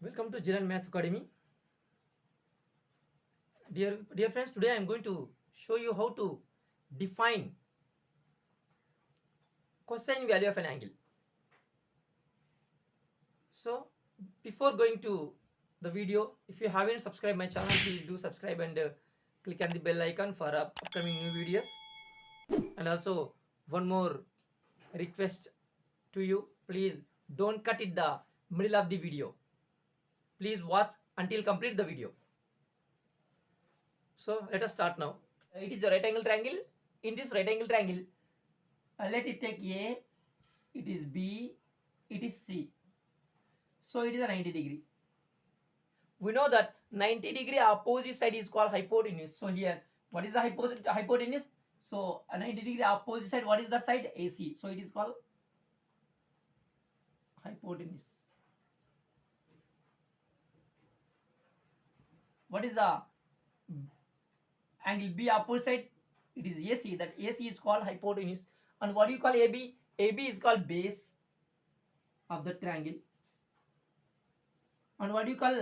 Welcome to Jiran Maths Academy. Dear friends, today I am going to show you how to define cosine value of an angle. So, before going to the video, if you haven't subscribed my channel, please do subscribe and click on the bell icon for upcoming new videos. And also, one more request to you, please don't cut it the middle of the video. Please watch until complete the video. So let us start now. It is a right angle triangle. In this right angle triangle, let it take A, it is B, it is C. So it is a 90 degree. We know that 90 degree opposite side is called hypotenuse. So here, what is the hypotenuse? So a 90 degree opposite side, what is the side? AC. So it is called hypotenuse. What is the angle B opposite side? It is AC. That AC is called hypotenuse. And what do you call AB? AB is called base of the triangle. And what do you call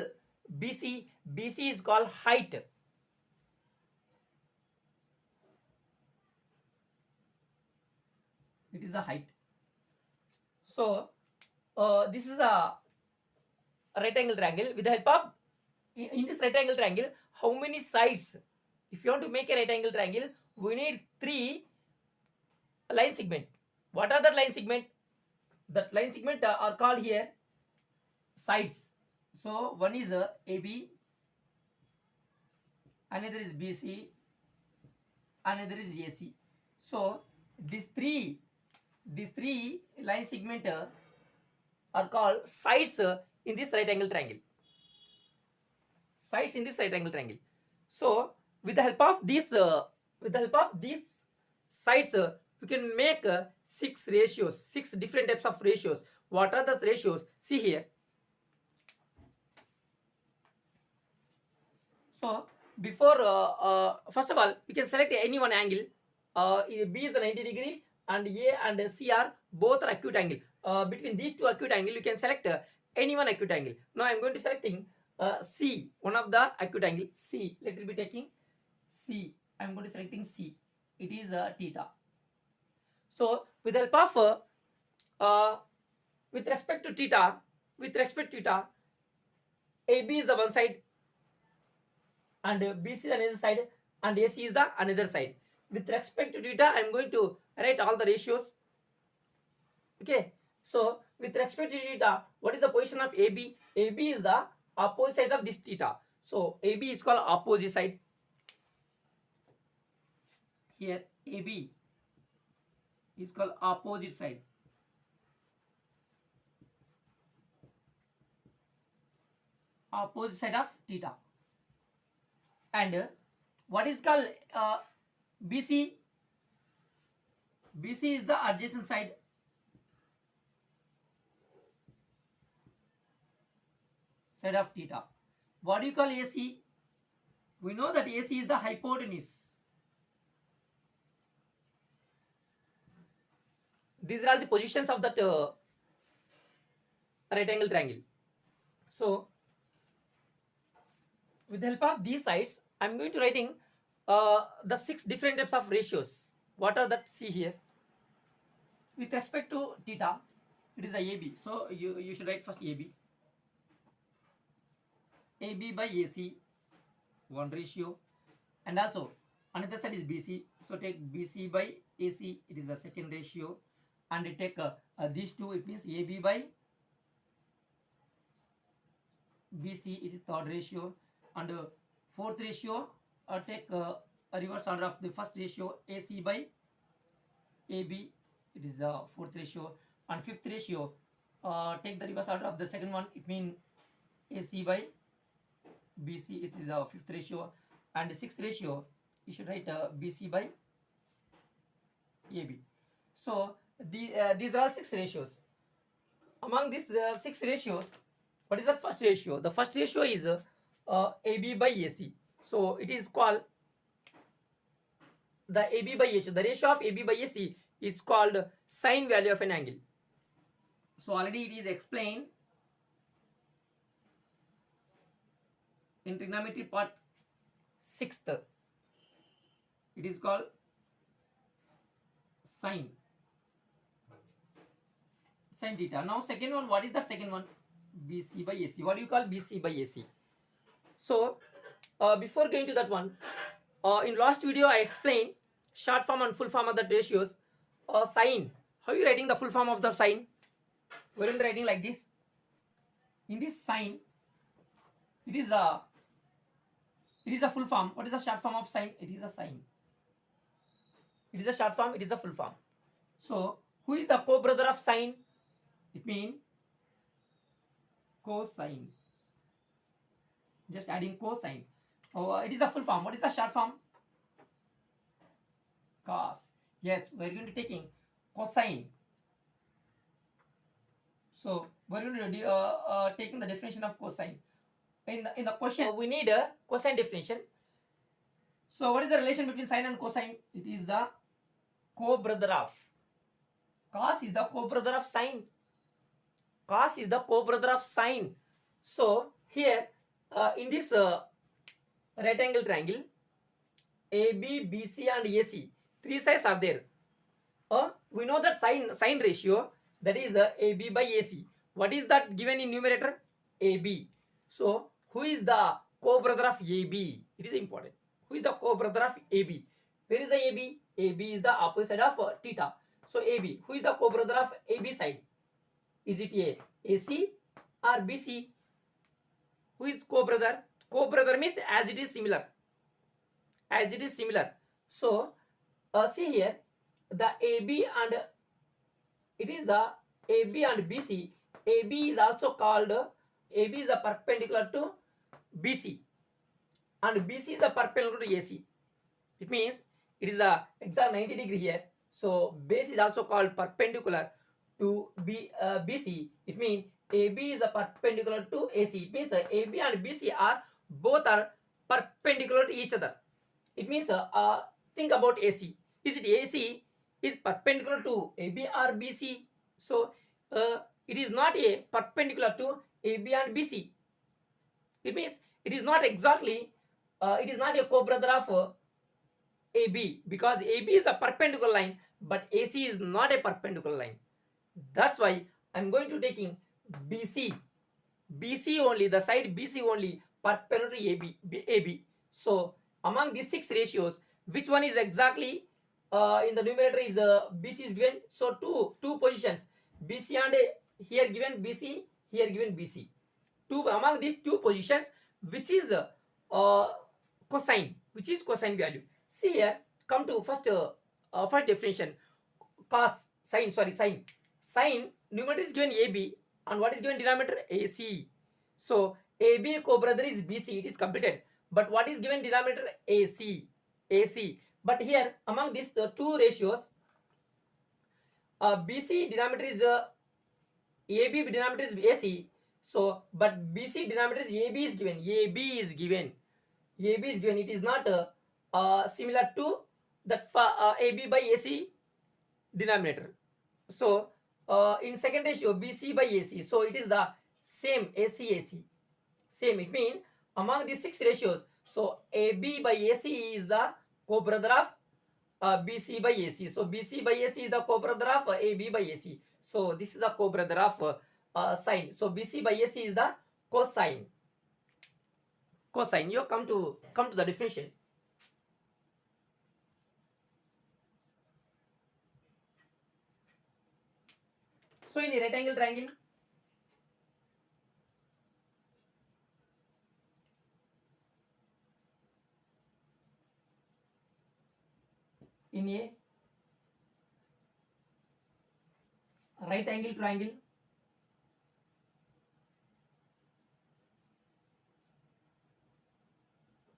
BC? BC is called height. It is the height. So this is a right angle triangle. With the help of in this right angle triangle, how many sides? If you want to make a right angle triangle, we need 3 line segment. What are the line segment? That line segment are called here sides. So one is AB, another is BC, another is AC. So these three line segment are called sides in this right angle triangle. Sides in this right angle triangle. So with the help of these sides, we can make 6 ratios, 6 different types of ratios. What are the ratios? See here. So before first of all, we can select any one angle. B is the 90 degree and A and C are both are acute angle. Between these two acute angle, you can select any one acute angle. Now I am going to selecting C, one of the acute angle C. Let it be taking C. I am going to selecting C. It is theta. So with the help of with respect to theta, AB is the one side and BC is another side and AC is the another side. With respect to theta, I am going to write all the ratios. Okay. So with respect to theta, what is the position of AB? AB is the opposite side of this theta. So AB is called opposite side. Here AB is called opposite side. Opposite side of theta. And what is called BC? BC is the adjacent side. Side of theta. What do you call AC? We know that AC is the hypotenuse. These are all the positions of that right angle triangle. So with the help of these sides, I am going to writing the 6 different types of ratios. What are that? See here. With respect to theta, it is a AB. So you should write first AB. AB by AC, one ratio, and also another side is BC. So take BC by AC, it is the second ratio, and take these two. It means AB by BC, it is third ratio, and fourth ratio take a reverse order of the first ratio, AC by AB, it is the fourth ratio, and fifth ratio take the reverse order of the second one. It means AC by BC, it is the fifth ratio, and the sixth ratio you should write BC by AB. So these are all 6 ratios. Among these 6 ratios, what is the first ratio? The first ratio is AB by AC. So it is called the AB by AC. The ratio of AB by AC is called sine value of an angle. So already it is explained. in trigonometry part 6th, it is called sine theta. Now second one, what is the second one? BC by AC. What do you call BC by AC? So before going to that one, in last video I explained short form and full form of the ratios. Sine, how are you writing the full form of the sine? We're writing like this. In this sine, it is a full form. What is the short form of sine? It is a sine. It is a short form, it is a full form. So who is the co-brother of sine? It means cosine. Just adding cosine. It is a full form. What is the short form? Cos. Yes, we are going to taking cosine. So we are going to taking the definition of cosine. In the question, we need a cosine definition. So what is the relation between sine and cosine? It is the co-brother of. Cos is the co-brother of sine. Cos is the co-brother of sine. So here in this right angle triangle, AB, BC and AC, three sides are there. We know that sine ratio, that is AB by AC. What is that given in numerator? AB. So who is the co-brother of AB? It is important. Who is the co-brother of AB? Where is the AB? AB is the opposite side of theta. So AB. Who is the co-brother of AB side? Is it AC or BC? Who is co-brother? Co-brother means as it is similar. As it is similar. So see here, the AB and it is the AB and BC. AB is also called, AB is a perpendicular to BC and BC is a perpendicular to AC. It means it is a exact 90 degree here. So base is also called perpendicular to BC. It means AB is a perpendicular to AC. It means AB and BC are both are perpendicular to each other. It means think about AC. Is it AC is perpendicular to AB or BC? So it is not a perpendicular to AB and BC. It means it is not exactly, it is not a co-brother of AB, because AB is a perpendicular line but AC is not a perpendicular line. That's why I'm going to taking BC. BC only, the side BC only perpendicular to AB. So among these six ratios, which one is exactly in the numerator is BC is given. So two positions, BC and here given BC, here given BC. Among these two positions, which is cosine, which is cosine value. See here, come to first definition. Sine numerator is given AB and what is given denominator? AC. So AB co-brother is BC, it is completed. But what is given denominator? AC. But here among these two ratios, BC denominator is AB denominator is AC. So but BC denominator is AB is given. It is not similar to that AB by AC denominator. So in second ratio BC by AC, so it is the same AC. Same, it means among these six ratios, so AB by AC is the co-brother of BC by AC. So BC by AC is the co-brother of AB by AC. So this is the co-brother of sine. So BC by AC is the cosine. You come to the definition. So in the right angle triangle,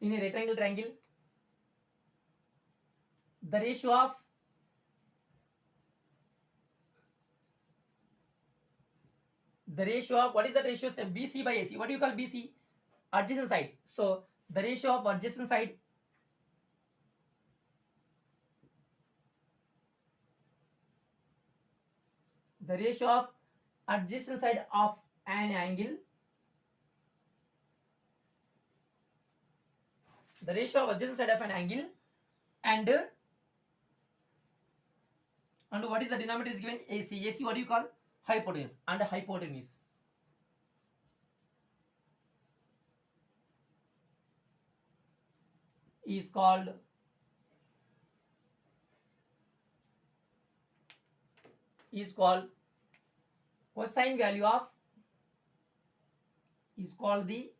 in a right angle triangle, the ratio of what is the ratio? BC by AC. What do you call BC? Adjacent side. So the ratio of adjacent side of an angle the ratio of adjacent side of an angle, and what is the denominator is given? AC. AC what do you call? Hypotenuse. And hypotenuse is called cosine value of is called the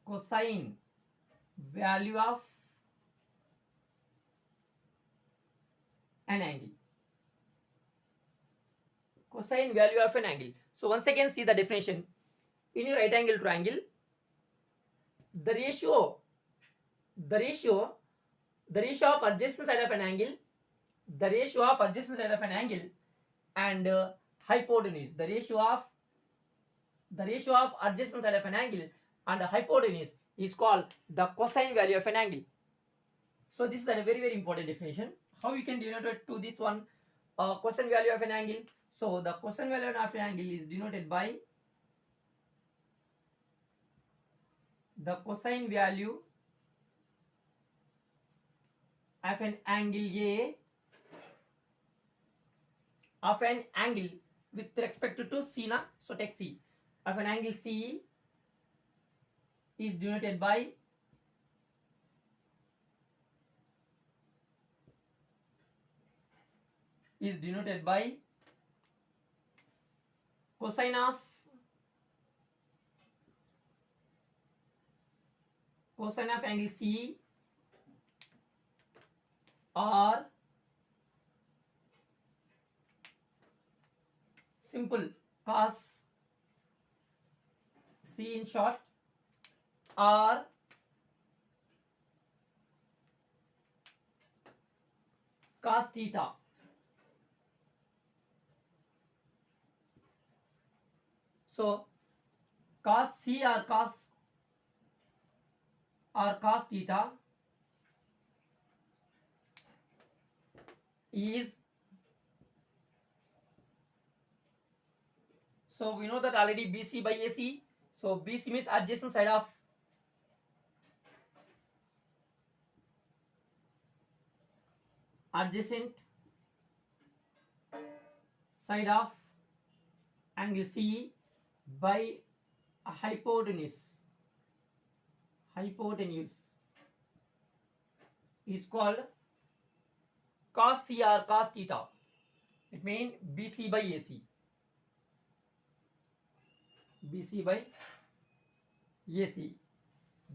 cosine value of an angle. Cosine value of an angle. So once again see the definition. In a right angle triangle, the ratio of adjacent side of an angle, and hypotenuse, the ratio of adjacent side of an angle and hypotenuse is called the cosine value of an angle. So this is a very important definition. How you can denote it to this one, cosine value of an angle? So the cosine value of an angle is denoted by the cosine value of an angle A of an angle with respect to C na. So take C of an angle C is denoted by cosine of angle C or simple cos C in short, or cos theta. So cos C or cos theta is, so we know that already BC by AC. So BC means adjacent side of angle C by hypotenuse is called cos C or cos theta. It means BC by AC.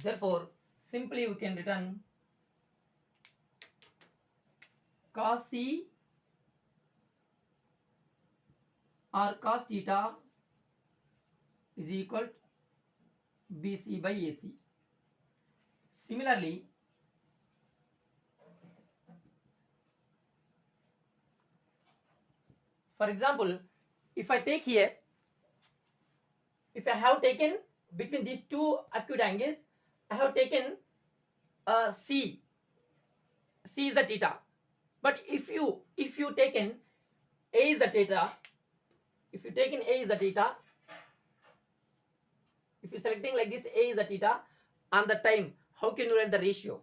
Therefore, simply we can written cos C or cos theta is equal to BC by AC. Similarly, for example, if I take here, if I have taken between these two acute angles, I have taken C is the theta. But if you taken A is the theta, if you selecting like this, A is the theta, on the time, how can you write the ratio?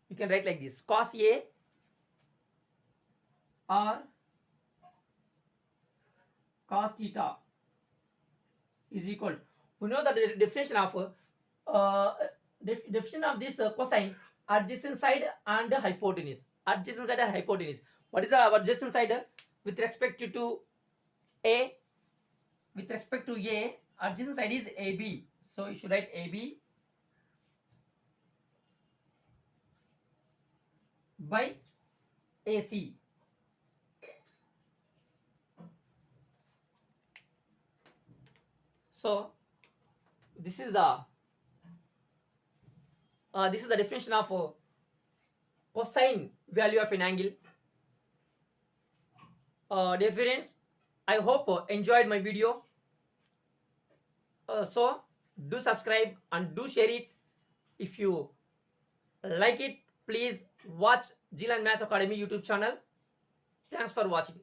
You can write like this: cos A or cos theta is equal. We know that the definition of this cosine, adjacent side and hypotenuse. What is the adjacent side with respect to A? With respect to A, adjacent side is AB. So you should write AB by AC. So this is the definition of cosine value of an angle. Dear friends, I hope enjoyed my video. So do subscribe and do share it. If you like it, please watch Jilan Math Academy YouTube channel. Thanks for watching.